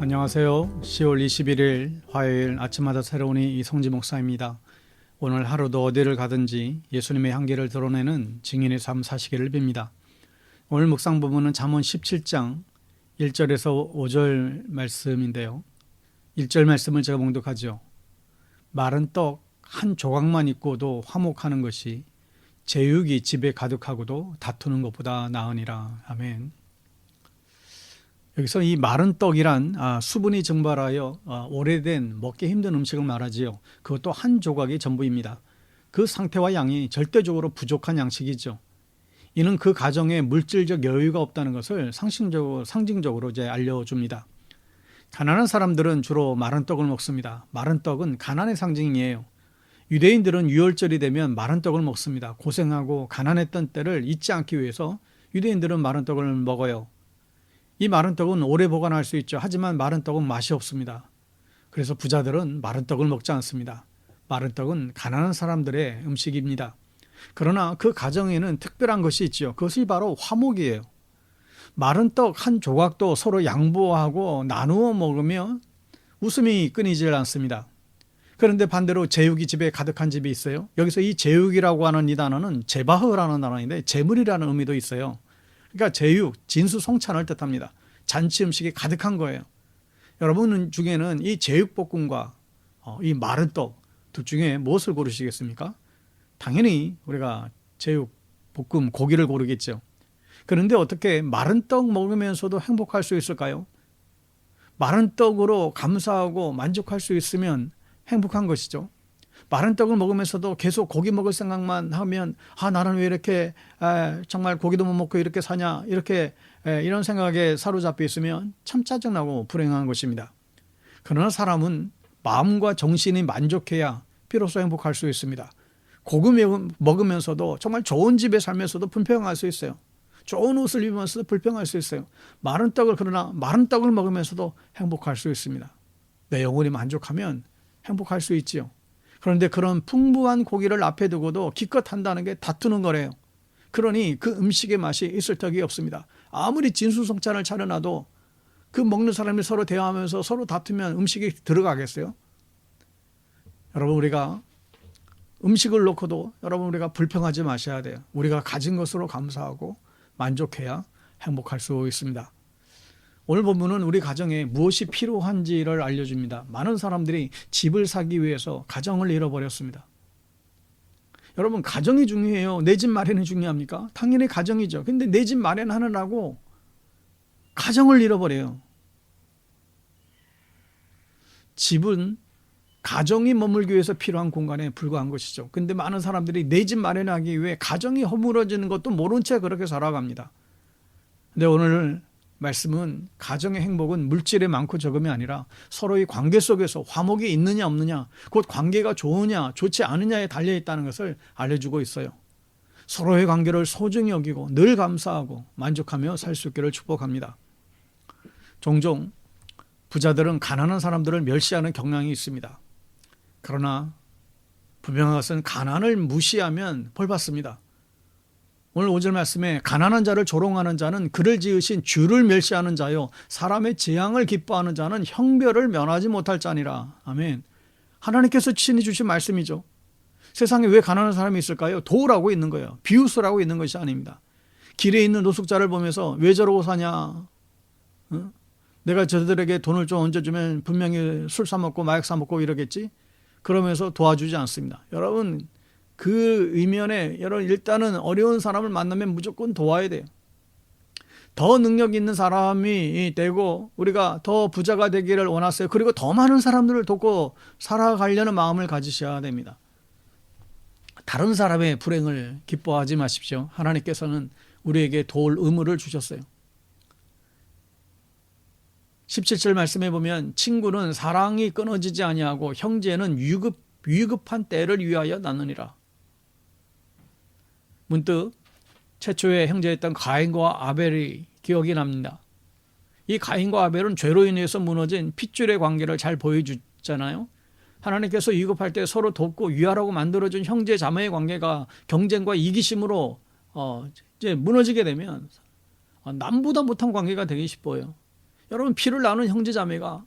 안녕하세요. 10월 21일 화요일 아침마다 새로운 이성지 목사입니다. 오늘 하루도 어디를 가든지 예수님의 향기를 드러내는 증인의 삶 사시기를 빕니다. 오늘 묵상 부분은 잠언 17장 1절에서 5절 말씀인데요. 1절 말씀을 제가 봉독하죠. 마른 떡 한 조각만 있고도 화목하는 것이 제육이 집에 가득하고도 다투는 것보다 나으니라. 아멘. 여기서 이 마른 떡이란 수분이 증발하여 오래된 먹기 힘든 음식을 말하지요. 그것도 한 조각이 전부입니다. 그 상태와 양이 절대적으로 부족한 양식이죠. 이는 그 가정에 물질적 여유가 없다는 것을 상징적으로 이제 알려줍니다. 가난한 사람들은 주로 마른 떡을 먹습니다. 마른 떡은 가난의 상징이에요. 유대인들은 유월절이 되면 마른 떡을 먹습니다. 고생하고 가난했던 때를 잊지 않기 위해서 유대인들은 마른 떡을 먹어요. 이 마른 떡은 오래 보관할 수 있죠. 하지만 마른 떡은 맛이 없습니다. 그래서 부자들은 마른 떡을 먹지 않습니다. 마른 떡은 가난한 사람들의 음식입니다. 그러나 그 가정에는 특별한 것이 있죠. 그것이 바로 화목이에요. 마른 떡 한 조각도 서로 양보하고 나누어 먹으며 웃음이 끊이질 않습니다. 그런데 반대로 제육이 집에 가득한 집이 있어요. 여기서 이 제육이라고 하는 이 단어는 제바흐라는 단어인데 재물이라는 의미도 있어요. 그러니까 제육, 진수성찬을 뜻합니다. 잔치 음식이 가득한 거예요. 여러분 중에는 이 제육볶음과 이 마른 떡 둘 중에 무엇을 고르시겠습니까? 당연히 우리가 제육볶음 고기를 고르겠죠. 그런데 어떻게 마른 떡 먹으면서도 행복할 수 있을까요? 마른 떡으로 감사하고 만족할 수 있으면 행복한 것이죠. 마른 떡을 먹으면서도 계속 고기 먹을 생각만 하면 나는 왜 이렇게 정말 고기도 못 먹고 이렇게 사냐 이렇게 이런 생각에 사로잡혀 있으면 참 짜증나고 불행한 것입니다. 그러나 사람은 마음과 정신이 만족해야 비로소 행복할 수 있습니다. 고기 먹으면서도 정말 좋은 집에 살면서도 불평할 수 있어요. 좋은 옷을 입으면서도 불평할 수 있어요. 그러나 마른 떡을 먹으면서도 행복할 수 있습니다. 내 영혼이 만족하면 행복할 수 있지요. 그런데 그런 풍부한 고기를 앞에 두고도 기껏 한다는 게 다투는 거래요. 그러니 그 음식의 맛이 있을 턱이 없습니다. 아무리 진수성찬을 차려놔도 그 먹는 사람이 서로 대화하면서 서로 다투면 음식이 들어가겠어요? 여러분 우리가 음식을 놓고도 우리가 불평하지 마셔야 돼요. 우리가 가진 것으로 감사하고 만족해야 행복할 수 있습니다. 오늘 본문은 우리 가정에 무엇이 필요한지를 알려줍니다. 많은 사람들이 집을 사기 위해서 가정을 잃어버렸습니다. 여러분 가정이 중요해요. 내 집 마련이 중요합니까? 당연히 가정이죠. 근데 내 집 마련하느라고 가정을 잃어버려요. 집은 가정이 머물기 위해서 필요한 공간에 불과한 것이죠. 근데 많은 사람들이 내 집 마련하기 위해 가정이 허물어지는 것도 모른 채 그렇게 살아갑니다. 근데 오늘 말씀은 가정의 행복은 물질의 많고 적음이 아니라 서로의 관계 속에서 화목이 있느냐 없느냐, 곧 관계가 좋으냐 좋지 않으냐에 달려있다는 것을 알려주고 있어요. 서로의 관계를 소중히 여기고 늘 감사하고 만족하며 살 수 있기를 축복합니다. 종종 부자들은 가난한 사람들을 멸시하는 경향이 있습니다. 그러나 분명한 것은 가난을 무시하면 벌받습니다. 오늘 5절 말씀에 가난한 자를 조롱하는 자는 그를 지으신 주를 멸시하는 자요 사람의 재앙을 기뻐하는 자는 형별을 면하지 못할 자니라. 아멘. 하나님께서 친히 주신 말씀이죠. 세상에 왜 가난한 사람이 있을까요? 도우라고 있는 거예요. 비웃으라고 있는 것이 아닙니다. 길에 있는 노숙자를 보면서 왜 저러고 사냐? 내가 저들에게 돈을 좀 얹어주면 분명히 술 사먹고 마약 사먹고 이러겠지? 그러면서 도와주지 않습니다. 여러분 그 의면에 일단은 어려운 사람을 만나면 무조건 도와야 돼요. 더 능력 있는 사람이 되고 우리가 더 부자가 되기를 원하세요. 그리고 더 많은 사람들을 돕고 살아가려는 마음을 가지셔야 됩니다. 다른 사람의 불행을 기뻐하지 마십시오. 하나님께서는 우리에게 도울 의무를 주셨어요. 17절 말씀해 보면 친구는 사랑이 끊어지지 아니하고 형제는 위급한 때를 위하여 나누니라. 문득 최초의 형제였던 가인과 아벨이 기억이 납니다. 이 가인과 아벨은 죄로 인해서 무너진 핏줄의 관계를 잘 보여주잖아요. 하나님께서 위급할 때 서로 돕고 위하라고 만들어준 형제 자매의 관계가 경쟁과 이기심으로 이제 무너지게 되면 남보다 못한 관계가 되기 쉽어요. 여러분 피를 나눈 형제 자매가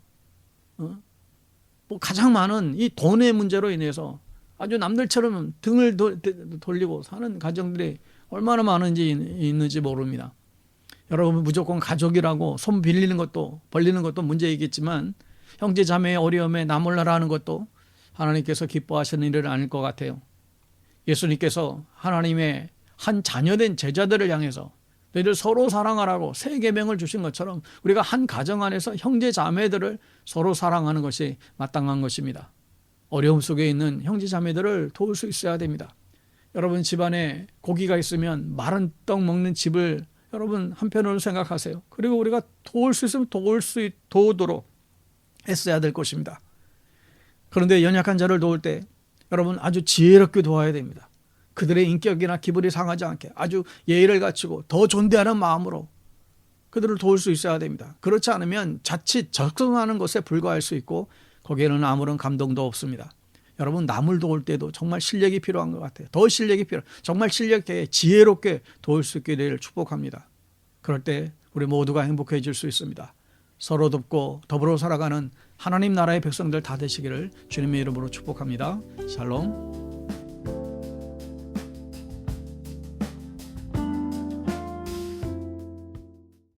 뭐 가장 많은 이 돈의 문제로 인해서 아주 남들처럼 등을 돌리고 사는 가정들이 얼마나 많은지 있는지 모릅니다. 여러분 무조건 가족이라고 손 빌리는 것도 벌리는 것도 문제이겠지만 형제 자매의 어려움에 나 몰라라 하는 것도 하나님께서 기뻐하시는 일은 아닐 것 같아요. 예수님께서 하나님의 한 자녀된 제자들을 향해서 너희들 서로 사랑하라고 새 계명을 주신 것처럼 우리가 한 가정 안에서 형제 자매들을 서로 사랑하는 것이 마땅한 것입니다. 어려움 속에 있는 형제 자매들을 도울 수 있어야 됩니다. 여러분 집안에 고기가 있으면 마른 떡 먹는 집을 여러분 한편으로 생각하세요. 그리고 우리가 도울 수 있으면 도우도록 애써야 될 것입니다. 그런데 연약한 자를 도울 때 여러분 아주 지혜롭게 도와야 됩니다. 그들의 인격이나 기분이 상하지 않게 아주 예의를 갖추고 더 존대하는 마음으로 그들을 도울 수 있어야 됩니다. 그렇지 않으면 자칫 적성하는 것에 불과할 수 있고 거기에는 아무런 감동도 없습니다. 여러분 남을 도울 때도 정말 실력이 필요한 것 같아요. 더 실력이 정말 실력 있게 지혜롭게 도울 수 있기를 축복합니다. 그럴 때 우리 모두가 행복해질 수 있습니다. 서로 돕고 더불어 살아가는 하나님 나라의 백성들 다 되시기를 주님의 이름으로 축복합니다. 샬롬.